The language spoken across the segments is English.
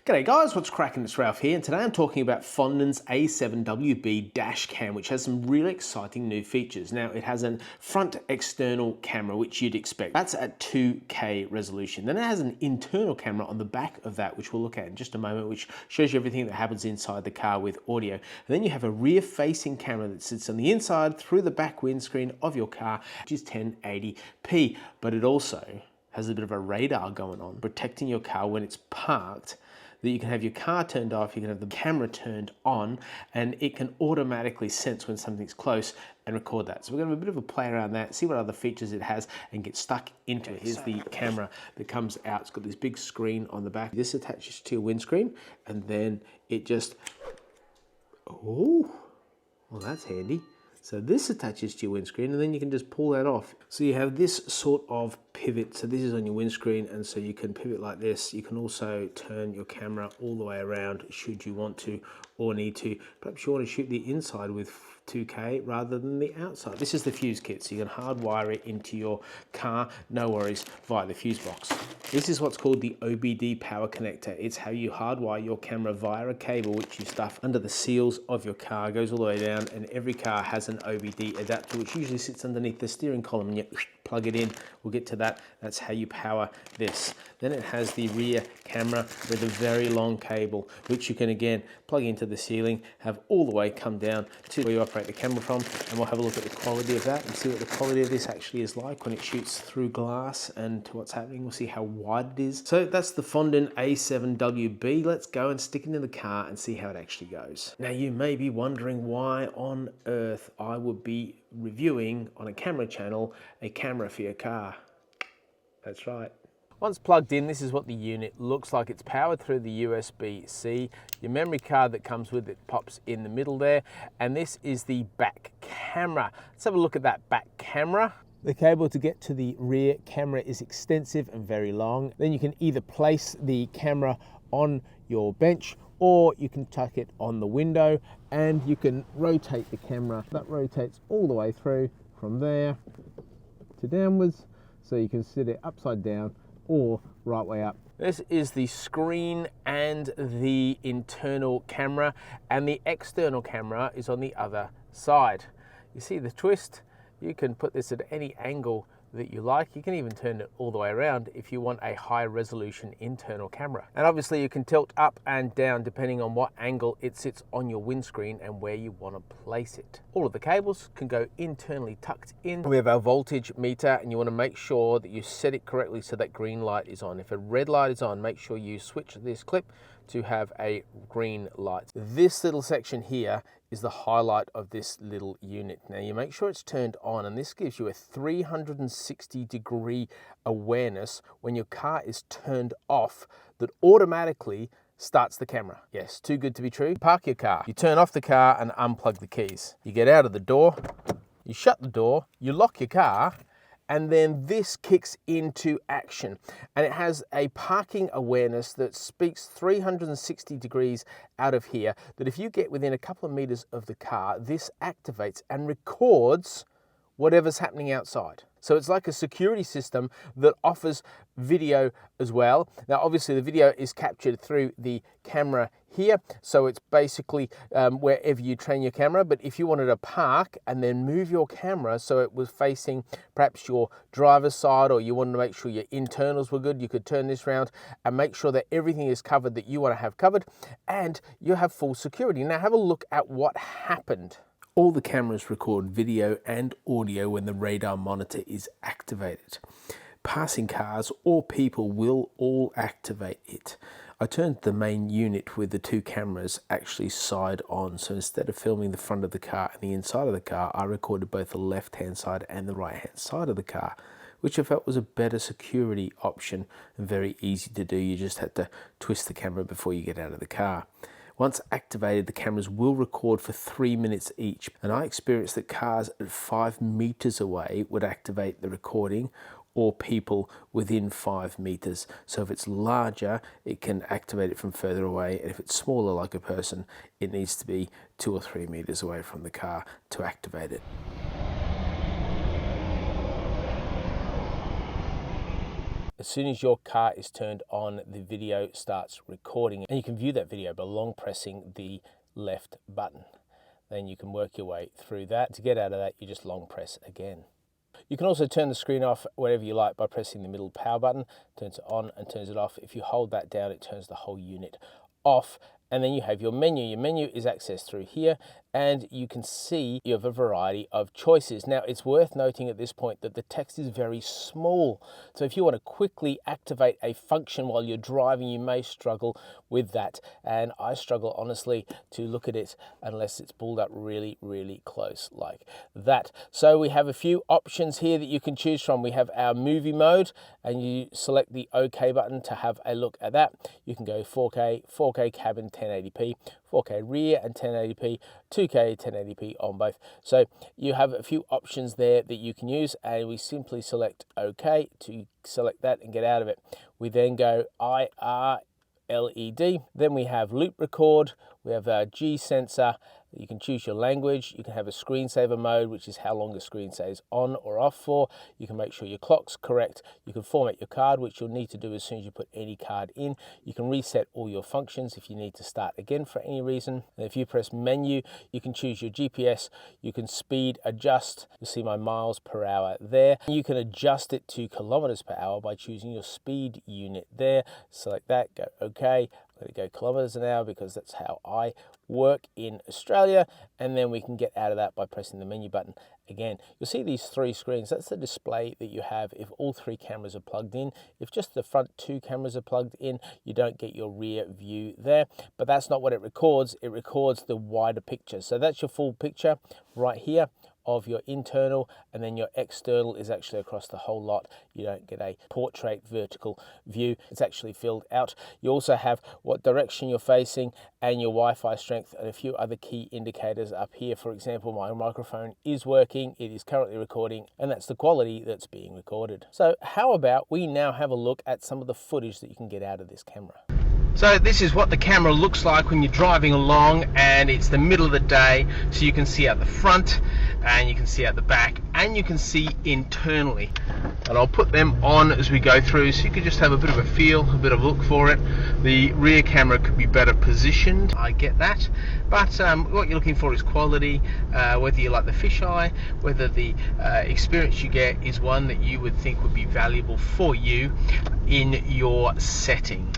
G'day guys, what's cracking? It's Ralph here, and today I'm talking about Fondn's A7WB dash cam, which has some really exciting new features. Now, it has a front external camera, which you'd expect. That's at 2K resolution. Then it has an internal camera on the back of that, which we'll look at in just a moment, which shows you everything that happens inside the car with audio. And then you have a rear-facing camera that sits on the inside through the back windscreen of your car, which is 1080p, but it also has a bit of a radar going on, protecting your car when it's parked, that you can have your car turned off, you can have the camera turned on, and it can automatically sense when something's close and record that. So we're going to have a bit of a play around that, see what other features it has, and get stuck into it. Here's the camera that comes out. It's got this big screen on the back. This attaches to your windscreen, and then it just, oh, well that's handy. So this attaches to your windscreen, and then you can just pull that off. So you have this sort of pivot. So this is on your windscreen, and so you can pivot like this. You can also turn your camera all the way around should you want to or need to. Perhaps you want to shoot the inside with 2K rather than the outside. This is the fuse kit, so you can hardwire it into your car, no worries, via the fuse box. This is what's called the OBD power connector. It's how you hardwire your camera via a cable which you stuff under the seals of your car. It goes all the way down, and every car has an OBD adapter which usually sits underneath the steering column, and you plug it in. We'll get to that. That's how you power this. Then it has the rear camera with a very long cable which you can again plug into the ceiling, have all the way come down to where you operate the camera from, and we'll have a look at the quality of that and see what the quality of this actually is like when it shoots through glass and to what's happening. We'll see how wide it is. So that's the Fondn A7WB. Let's go and stick it in the car and see how it actually goes. Now you may be wondering why on earth I would be reviewing on a camera channel a camera for your car. That's right. Once plugged in, this is what the unit looks like. It's powered through the USB-C. Your memory card that comes with it pops in the middle there. And this is the back camera. Let's have a look at that back camera. The cable to get to the rear camera is extensive and very long. Then you can either place the camera on your bench, or you can tuck it on the window, and you can rotate the camera. That rotates all the way through from there to downwards, so you can sit it upside down or right way up. This is the screen and the internal camera, and the external camera is on the other side. You see the twist? You can put this at any angle that you like. You can even turn it all the way around if you want a high resolution internal camera. And obviously you can tilt up and down depending on what angle it sits on your windscreen and where you want to place it. All of the cables can go internally tucked in. We have our voltage meter, and you want to make sure that you set it correctly so that green light is on. If a red light is on, make sure you switch this clip to have a green light. This little section here is the highlight of this little unit. Now you make sure it's turned on, and this gives you a 360-degree awareness when your car is turned off that automatically starts the camera. Yes, too good to be true. Park your car, you turn off the car and unplug the keys. You get out of the door, you shut the door, you lock your car, and then this kicks into action. And it has a parking awareness that speaks 360 degrees out of here, that if you get within a couple of meters of the car, this activates and records whatever's happening outside. So it's like a security system that offers video as well. Now obviously the video is captured through the camera here, so it's basically wherever you train your camera. But if you wanted to park and then move your camera so it was facing perhaps your driver's side, or you wanted to make sure your internals were good, you could turn this around and make sure that everything is covered that you want to have covered, and you have full security. Now have a look at what happened. All the cameras record video and audio when the radar monitor is activated. Passing cars or people will all activate it. I turned the main unit with the two cameras actually side on, so instead of filming the front of the car and the inside of the car, I recorded both the left-hand side and the right-hand side of the car, which I felt was a better security option and very easy to do. You just had to twist the camera before you get out of the car. Once activated, the cameras will record for 3 minutes each, and I experienced that cars at 5 meters away would activate the recording, or people within 5 meters. So if it's larger, it can activate it from further away, and if it's smaller like a person, it needs to be 2 or 3 meters away from the car to activate it. As soon as your car is turned on, the video starts recording, and you can view that video by long pressing the left button. Then you can work your way through that. To get out of that, you just long press again. You can also turn the screen off wherever you like by pressing the middle power button. Turns it on and turns it off. If you hold that down, it turns the whole unit off. And then you have your menu. Your menu is accessed through here, and you can see you have a variety of choices. Now, it's worth noting at this point that the text is very small. So if you want to quickly activate a function while you're driving, you may struggle with that. And I struggle, honestly, to look at it unless it's pulled up really, really close like that. So we have a few options here that you can choose from. We have our movie mode, and you select the OK button to have a look at that. You can go 4K, 4K cabin 1080p, 4K rear and 1080p, 2K 1080p on both. So you have a few options there that you can use, and we simply select OK to select that and get out of it. We then go IR LED. Then we have loop record. We have our G sensor. You can choose your language. You can have a screensaver mode, which is how long the screen stays on or off for. You can make sure your clock's correct. You can format your card, which you'll need to do as soon as you put any card in. You can reset all your functions if you need to start again for any reason. And if you press menu, you can choose your GPS. You can speed adjust. You'll see my miles per hour there. You can adjust it to kilometers per hour by choosing your speed unit there. Select that, go OK. Let it go kilometers an hour because that's how I work in Australia. And then we can get out of that by pressing the menu button again. You'll see these three screens. That's the display that you have if all three cameras are plugged in. If just the front two cameras are plugged in, you don't get your rear view there. But that's not what it records. It records the wider picture. So that's your full picture right here of your internal, and then your external is actually across the whole lot. You don't get a portrait vertical view. It's actually filled out. You also have what direction you're facing and your Wi-Fi strength and a few other key indicators up here. For example, my microphone is working, it is currently recording, and that's the quality that's being recorded. So how about we now have a look at some of the footage that you can get out of this camera. So this is what the camera looks like when you're driving along, and it's the middle of the day, so you can see out the front and you can see out the back and you can see internally. And I'll put them on as we go through so you can just have a bit of a feel, a bit of a look for it. The rear camera could be better positioned, I get that, but what you're looking for is quality, whether you like the fisheye, whether the experience you get is one that you would think would be valuable for you in your setting.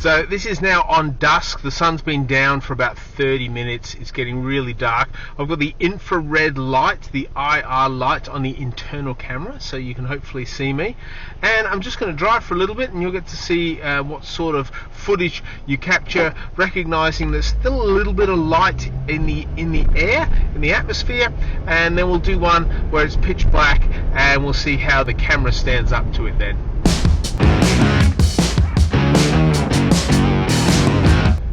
So this is now on dusk. The sun's been down for about 30 minutes. It's getting really dark. I've got the infrared light, the IR light on the internal camera, so you can hopefully see me. And I'm just going to drive for a little bit and you'll get to see what sort of footage you capture, recognizing there's still a little bit of light in the air, in the atmosphere. And then we'll do one where it's pitch black and we'll see how the camera stands up to it then.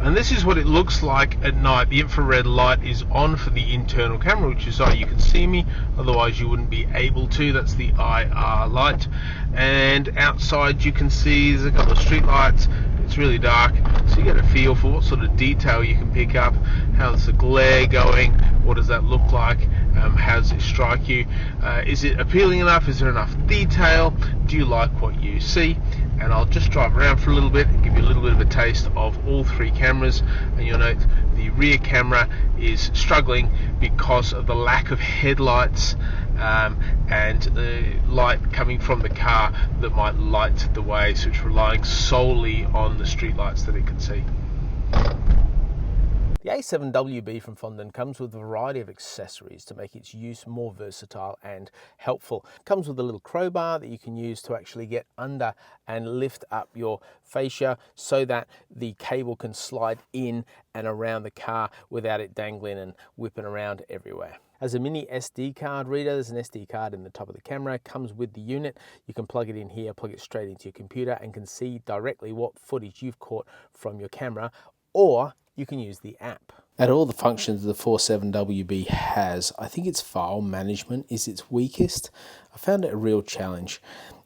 And this is what it looks like at night. The infrared light is on for the internal camera, which is so you can see me, otherwise you wouldn't be able to. That's the IR light. And outside you can see there's a couple of street lights. It's really dark, so you get a feel for what sort of detail you can pick up. How's the glare going? What does that look like? How does it strike you? Is it appealing enough? Is there enough detail? Do you like what you see? And I'll just drive around for a little bit and give you a little bit of a taste of all three cameras. And you'll note the rear camera is struggling because of the lack of headlights and the light coming from the car that might light the way, so it's relying solely on the street lights that it can see. The A7WB from Fondren comes with a variety of accessories to make its use more versatile and helpful. It comes with a little crowbar that you can use to actually get under and lift up your fascia so that the cable can slide in and around the car without it dangling and whipping around everywhere. As a mini SD card reader, there's an SD card in the top of the camera, comes with the unit. You can plug it in here, plug it straight into your computer and can see directly what footage you've caught from your camera, or you can use the app. At all the functions the 47WB has, I think its file management is its weakest. I found it a real challenge.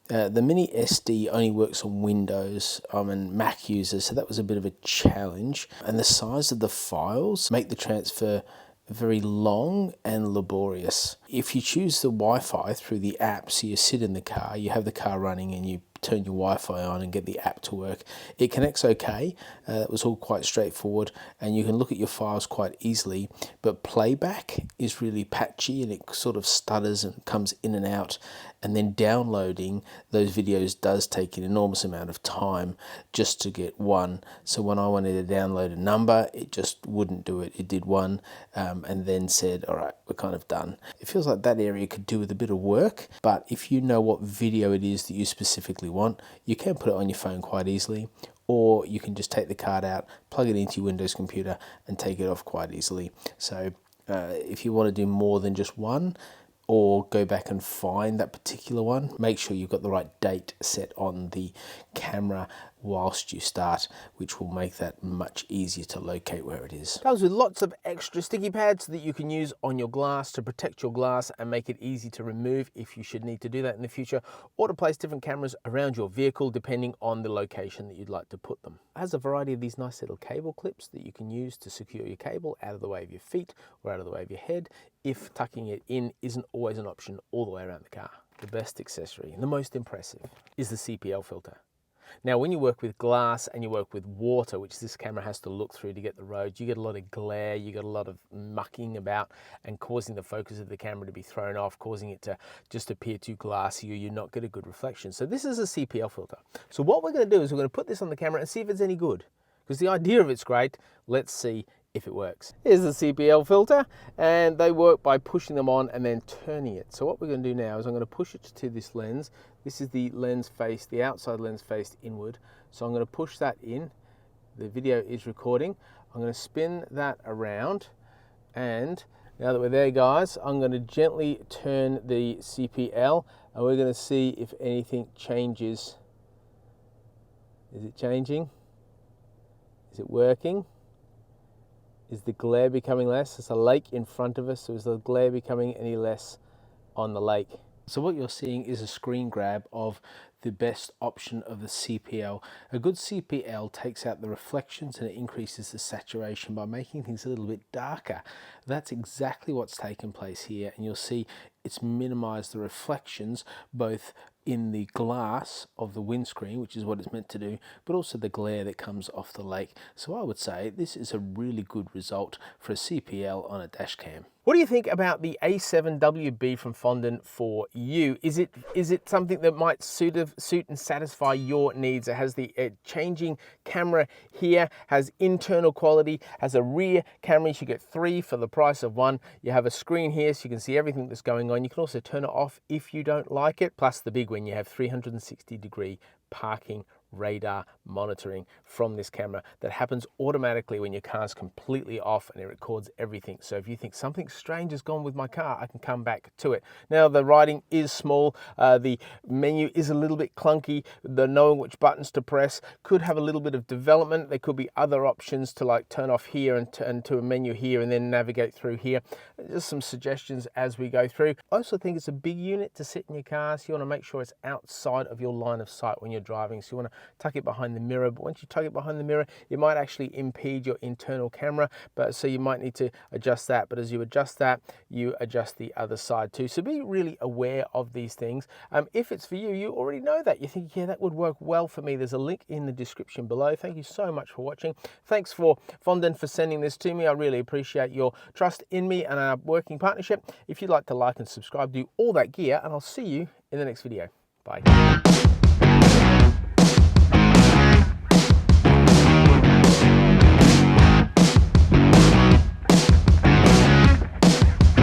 The Mini SD only works on Windows. I'm a Mac user, so that was a bit of a challenge. And the size of the files make the transfer very long and laborious. If you choose the Wi-Fi through the app, so you sit in the car, you have the car running and you turn your Wi-Fi on and get the app to work, it connects okay. It was all quite straightforward and you can look at your files quite easily, but playback is really patchy and it sort of stutters and comes in and out, and then downloading those videos does take an enormous amount of time just to get one. So when I wanted to download a number, it just wouldn't do it. It did one and then said, all right, we're kind of done. It feels like that area could do with a bit of work, but if you know what video it is that you specifically want, you can put it on your phone quite easily, or you can just take the card out, plug it into your Windows computer and take it off quite easily. So if you want to do more than just one, or go back and find that particular one, make sure you've got the right date set on the camera whilst you start, which will make that much easier to locate where it is. Comes with lots of extra sticky pads that you can use on your glass to protect your glass and make it easy to remove if you should need to do that in the future, or to place different cameras around your vehicle depending on the location that you'd like to put them. It has a variety of these nice little cable clips that you can use to secure your cable out of the way of your feet or out of the way of your head if tucking it in isn't always an option all the way around the car. The best accessory and the most impressive is the CPL filter. Now, when you work with glass and you work with water, which this camera has to look through to get the roads, you get a lot of glare, you get a lot of mucking about and causing the focus of the camera to be thrown off, causing it to just appear too glassy, or you not get a good reflection. So this is a CPL filter. So what we're going to do is we're going to put this on the camera and see if it's any good. Because the idea of it's great. Let's see if it works. Here's the CPL filter, and they work by pushing them on and then turning it. So what we're going to do now is I'm going to push it to this lens. This is the lens face, the outside lens faced inward. So I'm going to push that in. The video is recording. I'm going to spin that around, and now that we're there, guys, I'm going to gently turn the CPL and we're going to see if anything changes. Is it changing? Is it working? Is the glare becoming less? There's a lake in front of us, so is the glare becoming any less on the lake? So what you're seeing is a screen grab of the best option of the CPL. A good CPL takes out the reflections and it increases the saturation by making things a little bit darker. That's exactly what's taken place here, and you'll see it's minimized the reflections both in the glass of the windscreen, which is what it's meant to do, but also the glare that comes off the lake. So I would say this is a really good result for a CPL on a dash cam. What do you think about the A7WB from Fondant for you? Is it something that might suit and satisfy your needs? It has the changing camera here, has internal quality, has a rear camera. You should get 3 for the price of 1. You have a screen here so you can see everything that's going on. You can also turn it off if you don't like it. Plus the big one, you have 360-degree parking radar monitoring from this camera that happens automatically when your car's completely off, and it records everything. So if you think something strange has gone with my car, I can come back to it. Now the writing is small, the menu is a little bit clunky, the knowing which buttons to press could have a little bit of development. There could be other options to like turn off here and turn to a menu here and then navigate through here. Just some suggestions as we go through. I also think it's a big unit to sit in your car, so you want to make sure it's outside of your line of sight when you're driving. So you want to tuck it behind the mirror, but once you tuck it behind the mirror, it might actually impede your internal camera, but so you might need to adjust that. But as you adjust that, you adjust the other side too. So be really aware of these things. If it's for you, you already know that. You think, yeah, that would work well for me. There's a link in the description below. Thank you so much for watching. Thanks for Fondant for sending this to me. I really appreciate your trust in me and our working partnership. If you'd like to like and subscribe, do all that gear, and I'll see you in the next video. Bye.